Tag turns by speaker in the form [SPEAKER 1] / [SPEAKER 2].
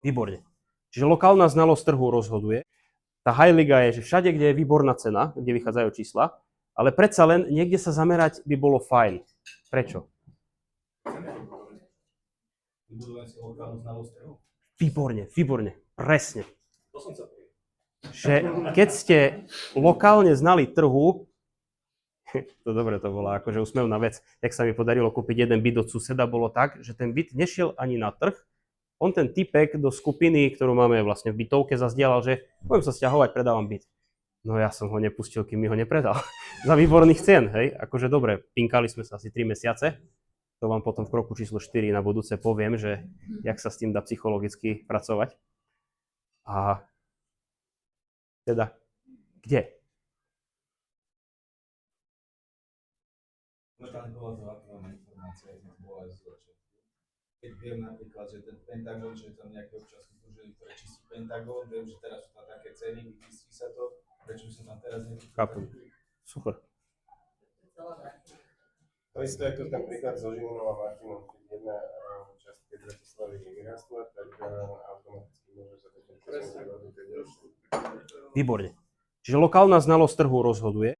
[SPEAKER 1] Výborne. Čiže lokálna znalosť trhu rozhoduje. Tá high liga je, že všade, kde je výborná cena, kde vychádzajú čísla, ale predsa len niekde sa zamerať by bolo fajn. Prečo?
[SPEAKER 2] Vybudovať si lokálnu znalosť trhu.
[SPEAKER 1] Výborne, presne.
[SPEAKER 2] To som chcel povedať.
[SPEAKER 1] Že keď ste lokálne znali trhu, to dobre to bola akože úsmevná vec, jak sa mi podarilo kúpiť jeden byt od suseda, bolo tak, že ten byt nešiel ani na trh, on ten typek do skupiny, ktorú máme vlastne v bytovke, zazdielal, že budem sa sťahovať, predávam byt. No ja som ho nepustil, kým mi ho nepredal. Za výborných cien, hej, akože dobre, pinkali sme sa asi 3 mesiace, to vám potom v kroku číslo 4 na budúce poviem, že jak sa s tým dá psychologicky pracovať. A teda, kde?
[SPEAKER 2] Možno bola to aktuálna informácia, ak bola aj z začiatku. Keď viem napríklad, že ten Pentagon, že tam nejaké občianske združenie, ktoré čistí Pentagon, viem, že teraz sú tam také ceny, vyčistí sa to, prečo by som tam teraz nevyčistil?
[SPEAKER 1] Chápem. Super.
[SPEAKER 3] To isté ako napríklad so Žilinou a Martinom, keď jedna časť keď Bratislavy vyrastla, tak automaticky môže sa to
[SPEAKER 1] Výborne. Čiže lokálna znalosť trhu rozhoduje.